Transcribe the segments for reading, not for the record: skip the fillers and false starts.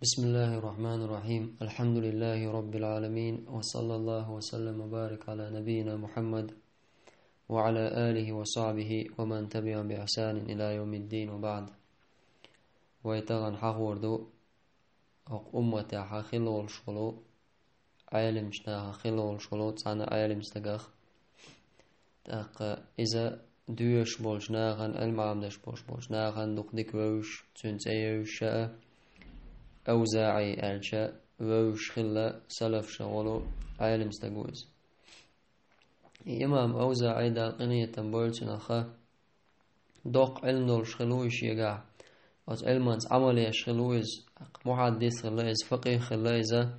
بسم الله الرحمن الرحيم الحمد لله رب العالمين وصلى الله وسلم وبارك على نبينا محمد وعلى آله وصحبه ومن تبعهم بإحسان إلى يوم الدين وبعد ويتغن حقوردو أمة حخلو الشلو عالم شنا خلو الشلو تعنا عالم استقاخ إذا دوش بولشناغن المعامدش بولشناغن دقدك ووش تنتيوش أوزاعي ألشا ووش خلا سلف شغلو عالم استقوز إمام أوزاعي دا قنية تنبولتنا خا دوق علم دولش خلوش يقع أت علمانس عملي شخلوز محدث خلايز فقيه خلايزة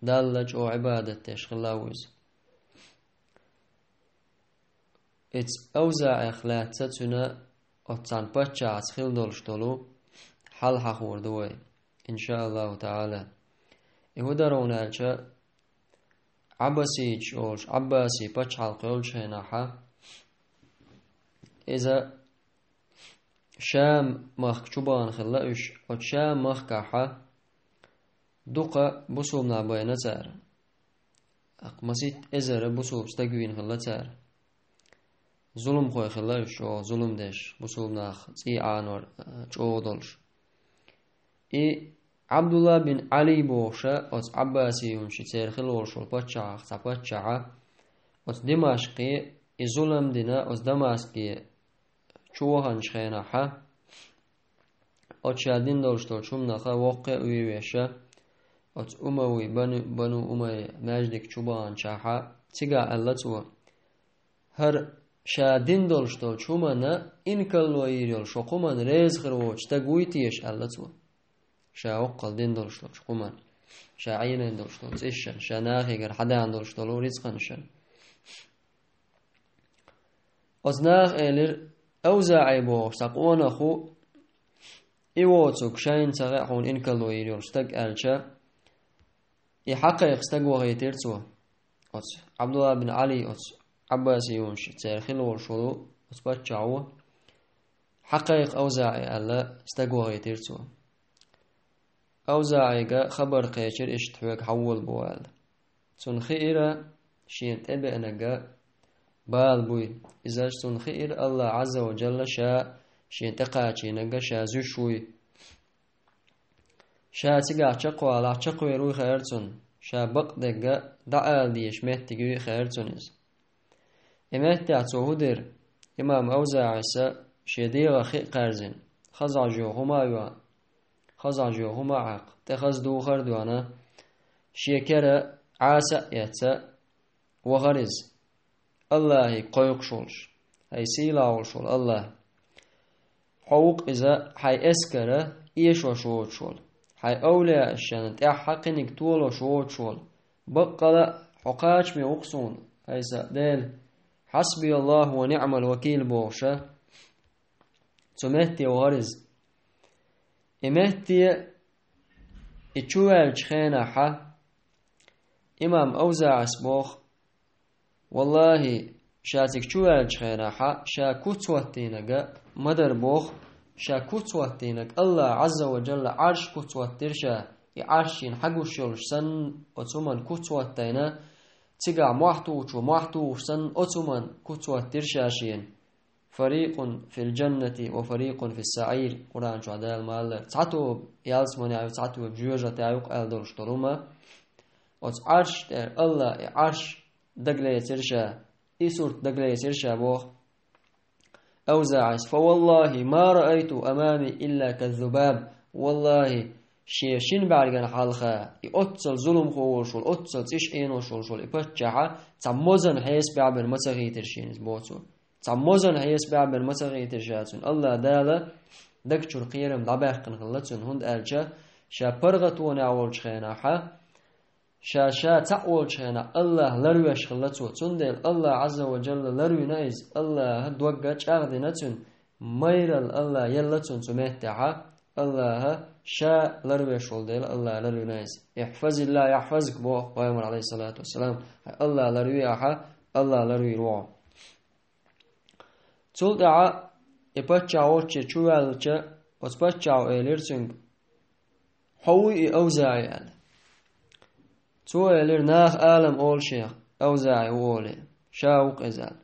دالج أو عبادة شخلاوز إتس أوزاعي خلاتتنا أتسان باتشا خل دولش دولو حل حخور دوي إن شاء الله تعالى يهدرون ألشا عباسي جولش عباسي باتش حلقولش هناحا إذا شام مخ شبان خلاوش أو شام مخ كاحا دوقا بصوبنا بينا تار أقمسيت إزر بصوب استقوين خلا تار ظلم خوي خلاوش أو ظلم دش بصوبنا تي آنور جودلش عبد الله بن علي بوشا أت عباسي يمشي تاريخ الورشول باتشا تباتشا أت دمشقي ظلم دنا أت دمشقي شوهن شخينا حا أت شادين دولشتول شمنا خا وقع ويويشا أت أموي بنو أمي ماجدك شبان شاحا تيغا ألتوا هر شادين دولشتول شمنا إنكال ويريول شقومن ريز خروج تقويتيش ألتوا شا وقل دين دولشتول شقومن شا عينين دولشتول إيشن شا ناخيقر حدان دولشتول ورزقنشن أزناخ إلر أوزاعي بوش تقوان أخو إيواتوك شاين تغيحون إنكالو إيريون اشتاق ألشا إحقيق استاق وغيتيرتوا أت عبد الله بن علي أت عباسي يونش تاريخي الورشولو أت باتشعو حقيق أوزاعي ألا استاق وغيتيرتوا أوزاعي خبر قيشر اشتحوك حول بوال تون خيرا شين تبعنقا بال بوي إذا شتون خير الله عز وجل شاء شين تقاتي نقا شا زوشوي شا تقع تقوى لا تقوي روي خيرتون شا بق دقا دعال ديش مهت تقوي خيرتون إمهت تعتو هدر إمام أوزاعي سا شديغ خي قرزن خزعجو هما عق تخزدو خردوانا شيكرا عاسا يتا وغرز الله قيق شولش هاي سيلا شول الله حوق إذا حي أسكرة إيش وشوت شول حي أولى الشان تحقنك طول وشوت شول بقلا حقاش مي أقصون هاي سأدل حسبي الله ونعم الوكيل بوشة تمهتي وغرز إمهتي اتشوال جخينا حا إمام أوزاع اسبوخ والله شاتك شوال جخينا حا شا كتوتينك مدر بوخ شا كتوتينك الله عز وجل عرش كتوتير شا عرشين حقو شولش سن أتومن كتوتينا تقع محتوش سن أتومن كتوتير شاشين فريق في الجنة وفريق في السعير قرآن شو عدال مال تعتو يالسمون يعيو تعتو بجوجة تعيوق ألدرش طلوما وتعرش الله عرش دقلي ترشا إيسورت دقلي ترشا بوخ أوزاعس فوالله ما رأيت أمامي إلا كالذباب والله شين بعرقان حالخا يأتصل ظلم خوشول أتصل تيش إينو شول إبتشاحا تعموزن حيس بعبر متغي ترشينز بوتو تعموزن حيس بعبر متغي ترشاتون الله دالا دكتور قيرم دباقن خلتون هند ألجا شا برغتون عولش خيناحا شاشا تعول شينا الله لرويش خلتو تندل الله عز وجل لروي نايز الله دوقع شاغدنتون ميرل الله يلتون تمهتعا الله شا لرويش ولدل الله لروي نايز احفظ الله يحفظك بو قائمر عليه الصلاة والسلام الله لروي احا الله لروي روح تلدعا ابتشاوچ چوالچ وتبتشاو ايلرسنگ حوي أوزاعي قال تويلر ناخ آلم أول شيخ أوزاعي وولي شاوق إزال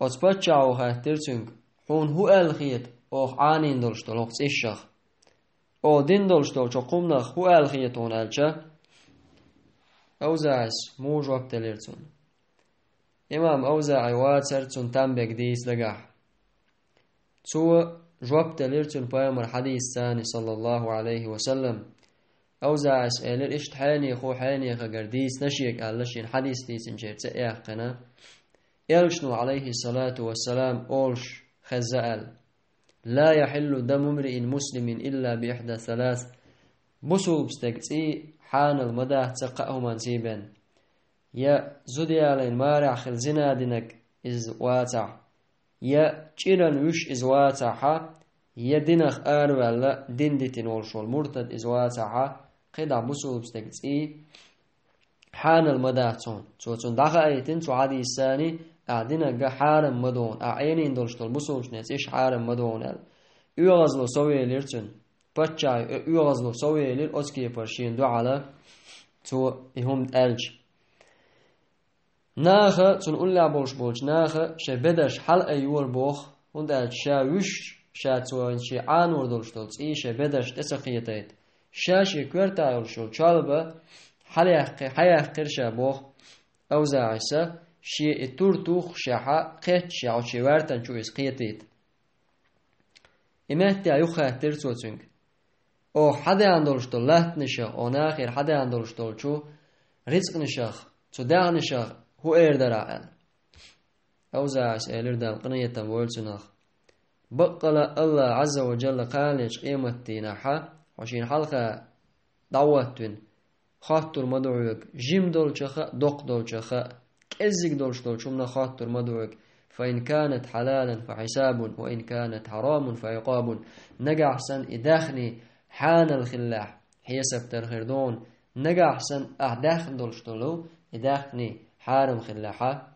أتبتشعو خاترتنك حون هو الخيط أوخ عانين دولشتول أوخ تسيشخ أو دين دولشتول شقومنخ هو الخيطون ألشا أوزاعس مو جواب تليرتون إمام أوزاعي واترتون تنبك ديس لقاح تو جواب تليرتون بايمر حديث ثاني صلى الله عليه وسلم أوزاعس إلر إشت حاني خو حاني خقرديس نشيك ألشين حديث ديس انجير تأيقنا إلشنو عليه الصلاة والسلام أولش خزأل لا يحل دم امرئ مسلم إلا بإحدى ثلاث بصوب استقتي حان المدى تقأه منسيبا يا زديالين مارع خل زنادنك إز واتع يا جيران وش إز واتعها يا دينخ ولا ديندتين والشول مرتد إز واتعها قيد بصوب استقتي حان المدى تون داخل أيتين تو عادي الثاني أعدنا حارم مدون أعينين دولشتول بصوش ناس إيش حارم مدون يغزلو سوي ليرتن بتشاي يغزلو سوي لير أسكي برشين دو على تو يهم ألج ناخه تون أولى بولش ناخه شبدش حل أيول بوخ هند ألج شاوش شاتوين شي عانور دولشتول إيه شبدش تسقيتيت شاشي كورتا يولشول شالبه حياة قرشة بوخ أوزاعسة شيء تورتوخ شاحا قيت شاو شوارتن شو إسقيتيت إمهتي أيوخا ترسوتنك أو حدا عندولشتول لات نشا أو ناخر حدا عندولشتول شو رزق نشاخ تداع نشاخ هو إردراء أوزاعس إردان قنية تنبولتناخ بقل الله عز وجل قالش قيمتي نحا وشين حلقة دعوتن خاطر مدعوك جيم دولشخا دوق دولشخا كزيك دولشمنا خاطر مدعوك فإن كانت حلالا فحساب وإن كانت حرام فعقاب نجا أحسن إداخني حان الخلاح حيسب ترخردون نجا أحسن أحداخن دولشتولو إداخني حارم خلاحا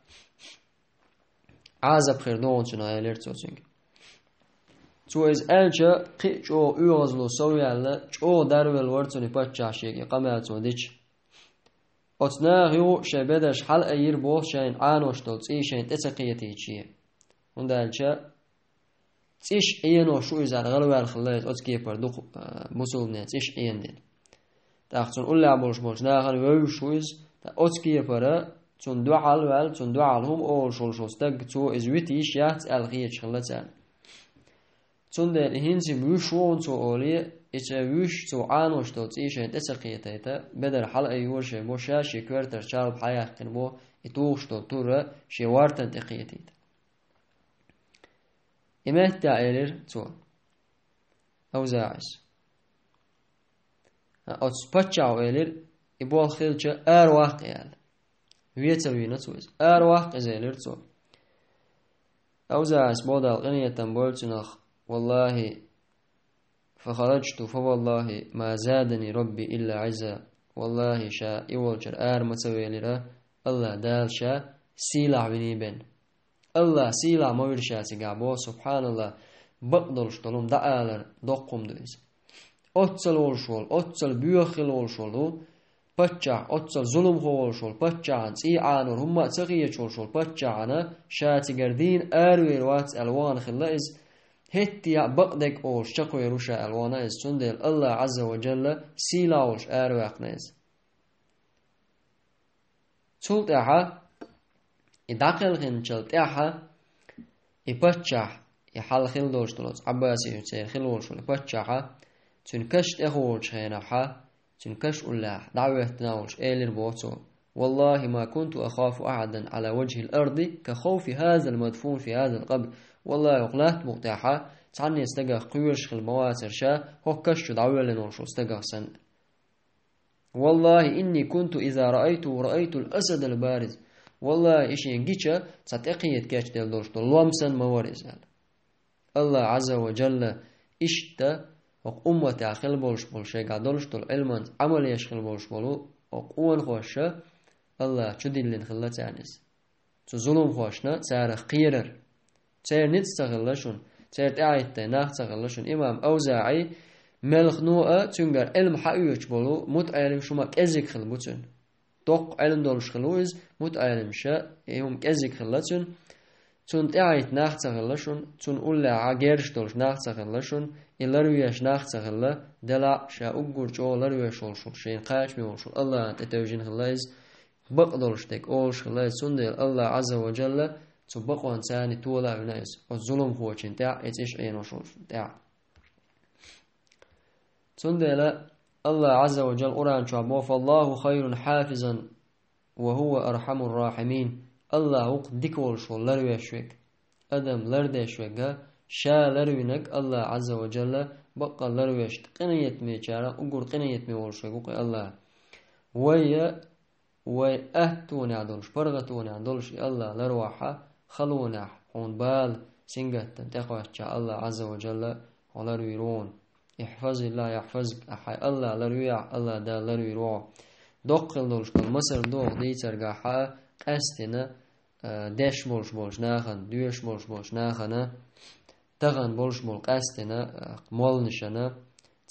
عازب خردون شنا يلرتوسنج تو از ألجا قيچو يغزلو سويالا چو درول ورتوني باتشاشيكي قماتو ديش أتناغيو شبدش حل أير بوخ شاين عانوش دولت إيه شاين تسقيتي چيه هندالجا تيش إينو شو إزار غلوال خلايت أتكي بردوق مسولنا تيش إين دين تاختون أولا بولش ناغن ويو شو إز أتكي برا تون دوعال وال تون دوعال هم أول شولشوستاق تو إزويتيش يات ألغيش خلاتان تون دين هنزي ويشوون تو أولي إذا ويش تو عانوش تو تيشين تسقيتيتا بدر حل أيور شي بو شاشي كورتر شارب حياة قنبو إتوغش تو تورا شي وارتن تقيتيتا إمه تائلر تو أوزاعس أتسبتشاو إلر إبوال خيلشا أرواق يال ويتلوينة تويز أرواق إزيلر تو أوزاعس بودا الغنية تنبولتنخ والله فخرجت فوالله ما زادني ربي إلا عزا والله شا إولجر متويلرا الله دال شا سيلع بنيبن الله سيلع مويرشاتي قابو سبحان الله بقدلش طلوم دعالر دقم دويز أتصل والشول أتصل بيوخل والشولو بچع أتصل ظلم هو والشول بچعان سيعانور هم تغيير والشول بچعانا شاتي قردين آروير وات ألوان خلائز هتيا بقدك أوش شقوي روشا ألوانا إز تندل الله عز وجل سيلاوش آرواقناز تولت أحا إداقل غنشلت أحا إبتشح إحال خل دوش دولت عباسي يتسير خل وشول إبتشحا تنكشت أخوش خينحا تنكش الله دعوة تناولش إيلر بوتو والله ما كنت أخاف أحدا على وجه الأرض كخوف هذا المدفون في هذا القبر والله يقلات مقتاحة تعني استقى قيوش المواتر شا هكش دعوة لنوشو استقى سن والله إني كنت إذا رأيت الأسد البارز والله إيش ينجيشا ستقيت كاش ديال دوشتو لومسن موارز الله عز وجل إشتا وق أمة عخل بولش قاعد دولشتو العلمان عمل يشخل بولش بولو وقوان خوشا الله تشدين لين خلت عنيس تظلم خوشنا تارخ قيرر تير نتستغلشون تير تعيت ناخ تغلشون إمام أوزاعي ملخ نوع تنجر علم حقيقة بولو متعلم شو ما كذك خلبوتن توق علم دولش خلوز متعلم شا يوم كذك خلتن تون تعيت ناختغلشون تون أولا عجرش دولش ناختغلشون إلرويش ناختغلا دلع شا أقول جو لرويش ولشول شين قاش ميولشول الله تتوجين خلايز بقدرش تك أولش خلايز سندل الله عز وجل تبقون ثاني تولا ونايس والظلم هو تاع إتش أين وشول تاع سندل الله عز وجل قرآن شعبه فالله خير حافظا وهو أرحم الراحمين الله ديك ولشول لرويشوك أدم لردشوك شا لروينك الله عز وجل بقى لرويش قنيت ميشارا أقول قنيت ميولشوك الله وي أهتوني عدولش برغتوني عدولش الله لروحة خلونا هون بال سنجت تقوى الله عز وجل ولرويرون احفظ الله يحفظك أحي الله لرويع الله دا لرويرون دقل دولش كل مصر دوغ دي ترقاحا قستنا دش بولش ناخن دوش بولش ناخن تغن بولش قستنا مولنشنا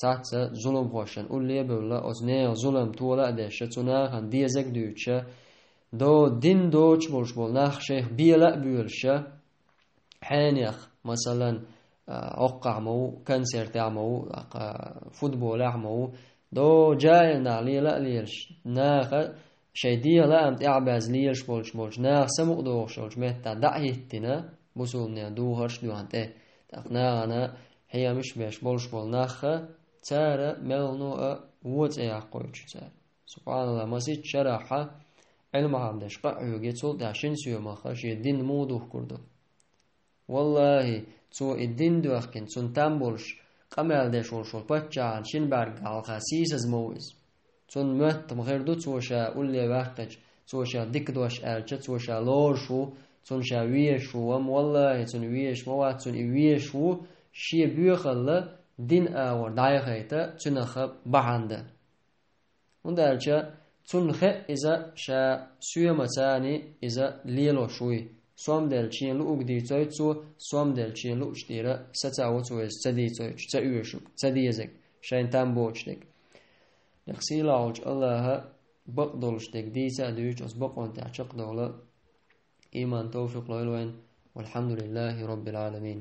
تاتsa ظلم خوشن اولي بولا ازنه ظلم تولا دش تناخن ديزك دوچه دو دين دوچ بول ناخ شيخ بيلا بولشه حانيخ مثلا عقعمو كانسر تعمو فوتبول عمو دو جاي نعلي لا ليش ناخ شيديه لا ام تعباز ليش بولش ناخ سمو دوشش متا دعيتنا بوسومنا دو هرش دو انت تقنا انا هي مش باش بولش بول ناخ تارا ملنو ووت يعقوش تار سبحان الله مسيت شرحة علم عمدش قعو جيتول داشين سيو مخاش الدين مودوه كردو والله تو الدين دوخكن تون تامبولش قمال داش ولشول باتشان شين برق على خاسيس از موز تون مهت مغيردو توشا أولي وقتج توشا ديك دوش أرجة توشا لورشو تون شا ويشو وم والله تون ويش موات تون ويشو شي بيخلا دين اور دايخيتا تنخ بعنده وندرجة تنخ إذا شا سيومتاني إذا ليلو شوي سوام دلچين لو أقدي تويتو سوام دلچين لو اشتيرا ستاوتو استدي تويتو تأيوشو تديزك شاين تامبوشتك نقسيلا عوج الله بقدولشتك ديتا دوش أس بقون تعشق دولة إيمان توفيق لوين والحمد لله رب العالمين